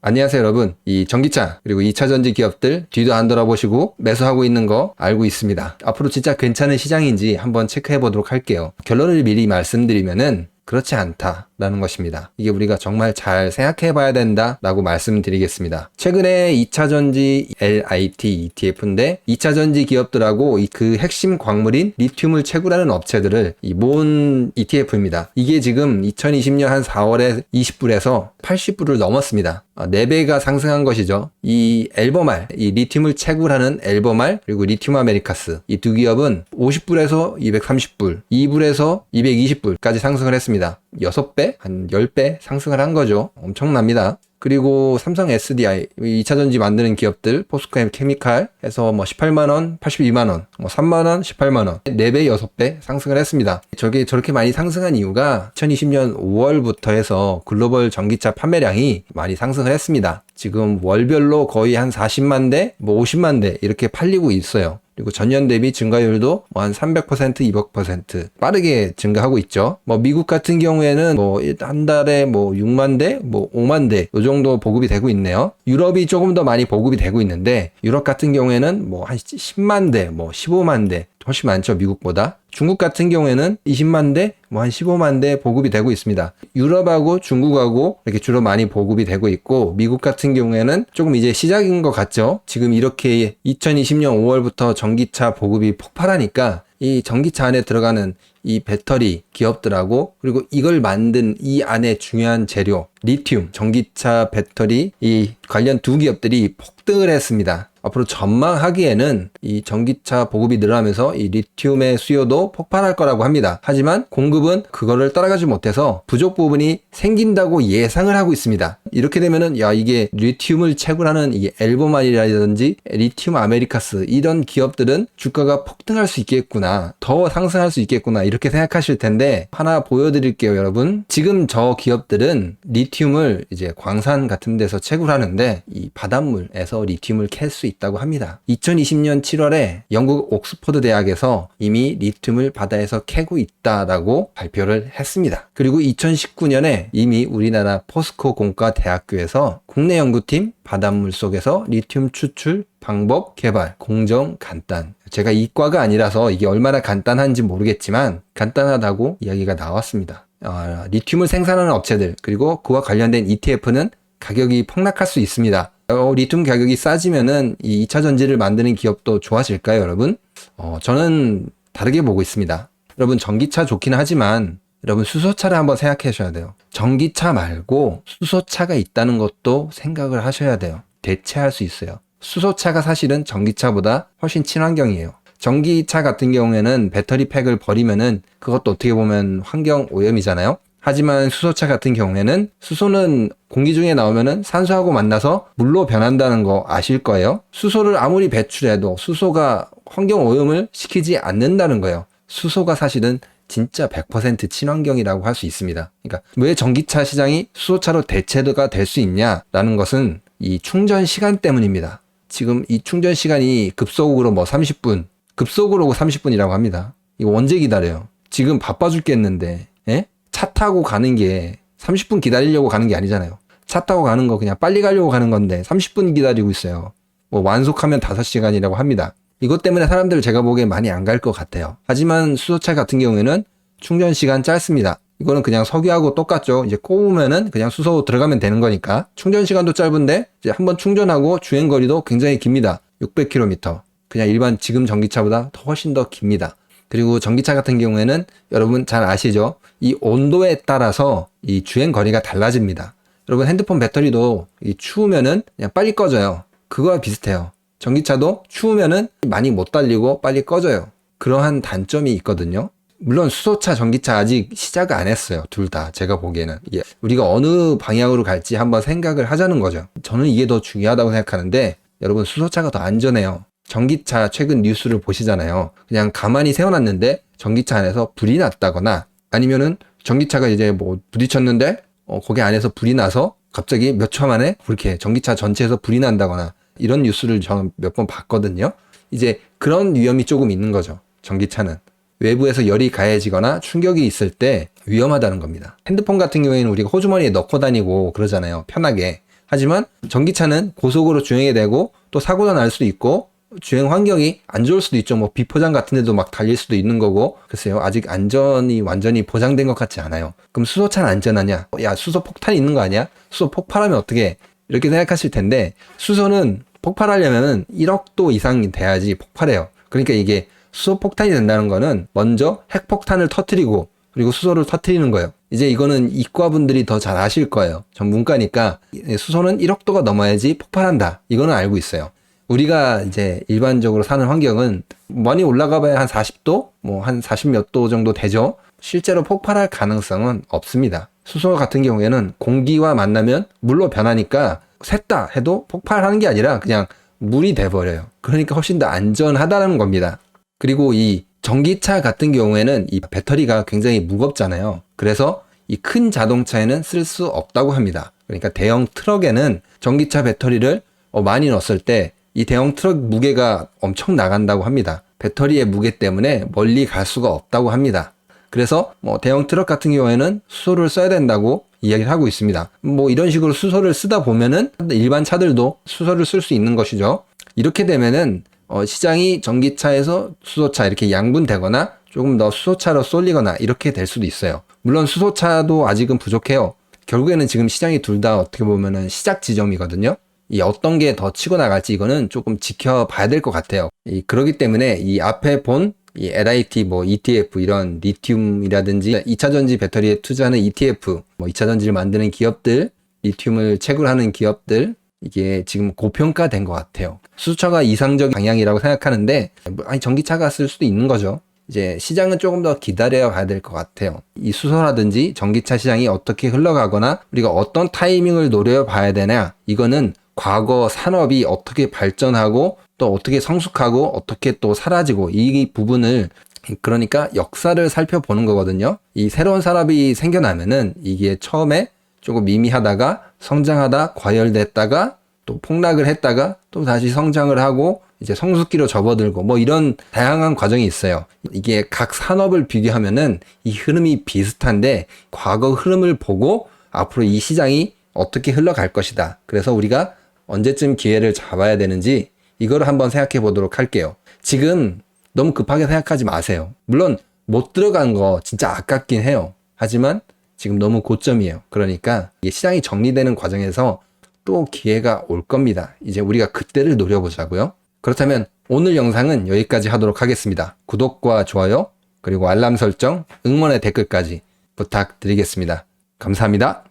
안녕하세요 여러분. 이 전기차 그리고 2차전지 기업들 뒤도 안 돌아보시고 매수하고 있는 거 알고 있습니다. 앞으로 진짜 괜찮은 시장인지 한번 체크해 보도록 할게요. 결론을 미리 말씀드리면은 그렇지 않다라는 것입니다. 이게 우리가 정말 잘 생각해 봐야 된다라고 말씀드리겠습니다. 최근에 2차전지 LIT ETF인데 2차전지 기업들하고 그 핵심 광물인 리튬을 채굴하는 업체들을 모은 ETF입니다. 이게 지금 2020년 한 4월에 20불에서 80불을 넘었습니다. 4배가 상승한 것이죠. 이 엘버말, 이 리튬을 채굴하는 엘버말 그리고 리튬 아메리카스 이 두 기업은 50불에서 230불, 2불에서 220불까지 상승을 했습니다. 6배? 한 10배 상승을 한 거죠. 엄청납니다. 그리고 삼성 SDI, 2차전지 만드는 기업들, 포스코 케미칼 해서 18만원, 82만원, 3만원, 18만원, 4배, 6배 상승을 했습니다. 저게 저렇게 많이 상승한 이유가 2020년 5월부터 해서 글로벌 전기차 판매량이 많이 상승을 했습니다. 지금 월별로 거의 한 40만 대, 50만 대 이렇게 팔리고 있어요. 그리고 전년 대비 증가율도 한 300%, 200% 빠르게 증가하고 있죠. 미국 같은 경우에는 한 달에 6만 대, 5만 대, 이 정도 보급이 되고 있네요. 유럽이 조금 더 많이 보급이 되고 있는데, 유럽 같은 경우에는 한 10만 대, 15만 대, 훨씬 많죠, 미국보다. 중국 같은 경우에는 20만 대, 한 15만 대 보급이 되고 있습니다. 유럽하고 중국하고 이렇게 주로 많이 보급이 되고 있고, 미국 같은 경우에는 조금 이제 시작인 것 같죠. 지금 이렇게 2020년 5월부터 전기차 보급이 폭발하니까 이 전기차 안에 들어가는 이 배터리 기업들하고 그리고 이걸 만든 이 안에 중요한 재료 리튬, 전기차 배터리 이 관련 두 기업들이 폭등을 했습니다. 앞으로 전망하기에는 이 전기차 보급이 늘어나면서 이 리튬의 수요도 폭발할 거라고 합니다. 하지만 공급은 그거를 따라가지 못해서 부족 부분이 생긴다고 예상을 하고 있습니다. 이렇게 되면은 이게 리튬을 채굴하는 이 엘보말이라든지 리튬 아메리카스 이런 기업들은 주가가 폭등할 수 있겠구나, 더 상승할 수 있겠구나 이렇게 생각하실 텐데 하나 보여드릴게요, 여러분. 지금 저 기업들은 리튬을 이제 광산 같은 데서 채굴하는데 이 바닷물에서 리튬을 캘 수 있다고 합니다. 2020년 7월에 영국 옥스퍼드 대학에서 이미 리튬을 바다에서 캐고 있다라고 발표를 했습니다. 그리고 2019년에 이미 우리나라 포스코 공과대학교에서 국내 연구팀 바닷물 속에서 리튬 추출 방법 개발 공정 간단. 제가 이과가 아니라서 이게 얼마나 간단한지 모르겠지만 간단하다고 이야기가 나왔습니다. 리튬을 생산하는 업체들 그리고 그와 관련된 ETF는 가격이 폭락할 수 있습니다. 리튬 가격이 싸지면은 이 2차 전지를 만드는 기업도 좋아질까요, 여러분? 저는 다르게 보고 있습니다. 여러분, 전기차 좋긴 하지만 여러분 수소차를 한번 생각해 주셔야 돼요. 전기차 말고 수소차가 있다는 것도 생각을 하셔야 돼요. 대체할 수 있어요. 수소차가 사실은 전기차보다 훨씬 친환경이에요. 전기차 같은 경우에는 배터리 팩을 버리면은 그것도 어떻게 보면 환경 오염이잖아요. 하지만 수소차 같은 경우에는 수소는 공기 중에 나오면은 산소하고 만나서 물로 변한다는 거 아실 거예요. 수소를 아무리 배출해도 수소가 환경 오염을 시키지 않는다는 거예요. 수소가 사실은 진짜 100% 친환경이라고 할 수 있습니다. 그러니까 왜 전기차 시장이 수소차로 대체가 될 수 있냐라는 것은 이 충전 시간 때문입니다. 지금 이 충전 시간이 급속으로 30분, 급속으로 30분이라고 합니다. 이거 언제 기다려요? 지금 바빠 죽겠는데, 예? 차 타고 가는 게 30분 기다리려고 가는 게 아니잖아요. 차 타고 가는 거 그냥 빨리 가려고 가는 건데 30분 기다리고 있어요. 완속하면 5시간이라고 합니다. 이것 때문에 사람들 제가 보기엔 많이 안 갈 것 같아요. 하지만 수소차 같은 경우에는 충전 시간 짧습니다. 이거는 그냥 석유하고 똑같죠. 이제 꼽으면은 그냥 수소 들어가면 되는 거니까. 충전 시간도 짧은데 이제 한번 충전하고 주행 거리도 굉장히 깁니다. 600km. 그냥 일반 지금 전기차보다 훨씬 더 깁니다. 그리고 전기차 같은 경우에는 여러분 잘 아시죠? 이 온도에 따라서 이 주행 거리가 달라집니다. 여러분 핸드폰 배터리도 추우면은 그냥 빨리 꺼져요. 그거와 비슷해요. 전기차도 추우면은 많이 못 달리고 빨리 꺼져요. 그러한 단점이 있거든요. 물론 수소차, 전기차 아직 시작을 안 했어요. 둘 다 제가 보기에는. 우리가 어느 방향으로 갈지 한번 생각을 하자는 거죠. 저는 이게 더 중요하다고 생각하는데 여러분 수소차가 더 안전해요. 전기차 최근 뉴스를 보시잖아요. 그냥 가만히 세워놨는데 전기차 안에서 불이 났다거나 아니면은 전기차가 이제 부딪혔는데 거기 안에서 불이 나서 갑자기 몇 초 만에 그렇게 전기차 전체에서 불이 난다거나 이런 뉴스를 저는 몇 번 봤거든요. 이제 그런 위험이 조금 있는 거죠. 전기차는. 외부에서 열이 가해지거나 충격이 있을 때 위험하다는 겁니다. 핸드폰 같은 경우에는 우리가 호주머니에 넣고 다니고 그러잖아요. 편하게. 하지만 전기차는 고속으로 주행이 되고 또 사고가 날 수도 있고 주행 환경이 안 좋을 수도 있죠. 뭐 비포장 같은 데도 막 달릴 수도 있는 거고. 글쎄요, 아직 안전이 완전히 보장된 것 같지 않아요. 그럼 수소차는 안전하냐? 야, 수소 폭탄이 있는 거 아니야? 수소 폭발하면 어떻게? 이렇게 생각하실 텐데, 수소는 폭발하려면 1억도 이상 돼야지 폭발해요. 그러니까 이게 수소 폭탄이 된다는 거는 먼저 핵폭탄을 터뜨리고 그리고 수소를 터뜨리는 거예요. 이제 이거는 이과분들이 더 잘 아실 거예요. 전문가니까 수소는 1억도가 넘어야지 폭발한다. 이거는 알고 있어요. 우리가 이제 일반적으로 사는 환경은 많이 올라가 봐야 한 40도, 뭐 한 40 몇 도 정도 되죠. 실제로 폭발할 가능성은 없습니다. 수소 같은 경우에는 공기와 만나면 물로 변하니까 샜다 해도 폭발하는 게 아니라 그냥 물이 돼버려요. 그러니까 훨씬 더 안전하다는 겁니다. 그리고 이 전기차 같은 경우에는 이 배터리가 굉장히 무겁잖아요. 그래서 이 큰 자동차에는 쓸 수 없다고 합니다. 그러니까 대형 트럭에는 전기차 배터리를 많이 넣었을 때 이 대형 트럭 무게가 엄청 나간다고 합니다. 배터리의 무게 때문에 멀리 갈 수가 없다고 합니다. 그래서 뭐 대형 트럭 같은 경우에는 수소를 써야 된다고 이야기를 하고 있습니다. 뭐 이런 식으로 수소를 쓰다 보면은 일반 차들도 수소를 쓸 수 있는 것이죠. 이렇게 되면은 시장이 전기차에서 수소차 이렇게 양분되거나 조금 더 수소차로 쏠리거나 이렇게 될 수도 있어요. 물론 수소차도 아직은 부족해요. 결국에는 지금 시장이 둘 다 어떻게 보면은 시작 지점이거든요. 이 어떤 게 더 치고 나갈지 이거는 조금 지켜봐야 될 것 같아요. 그렇기 때문에 이 앞에 본 이 LIT, 뭐 ETF 이런 리튬이라든지 2차전지 배터리에 투자하는 ETF, 뭐 2차전지를 만드는 기업들, 리튬을 채굴하는 기업들, 이게 지금 고평가된 것 같아요. 수소차가 이상적인 방향이라고 생각하는데, 아니 전기차가 쓸 수도 있는 거죠. 이제 시장은 조금 더 기다려 봐야 될 것 같아요. 이 수소라든지 전기차 시장이 어떻게 흘러가거나 우리가 어떤 타이밍을 노려봐야 되냐, 이거는 과거 산업이 어떻게 발전하고 또 어떻게 성숙하고 어떻게 또 사라지고 이 부분을, 그러니까 역사를 살펴보는 거거든요. 이 새로운 산업이 생겨나면은 이게 처음에 조금 미미하다가 성장하다 과열됐다가 또 폭락을 했다가 또 다시 성장을 하고 이제 성숙기로 접어들고 뭐 이런 다양한 과정이 있어요. 이게 각 산업을 비교하면은 이 흐름이 비슷한데 과거 흐름을 보고 앞으로 이 시장이 어떻게 흘러갈 것이다. 그래서 우리가 언제쯤 기회를 잡아야 되는지 이거를 한번 생각해 보도록 할게요. 지금 너무 급하게 생각하지 마세요. 물론 못 들어간 거 진짜 아깝긴 해요. 하지만 지금 너무 고점이에요. 그러니까 이게 시장이 정리되는 과정에서 또 기회가 올 겁니다. 이제 우리가 그때를 노려보자고요. 그렇다면 오늘 영상은 여기까지 하도록 하겠습니다. 구독과 좋아요, 그리고 알람 설정, 응원의 댓글까지 부탁드리겠습니다. 감사합니다.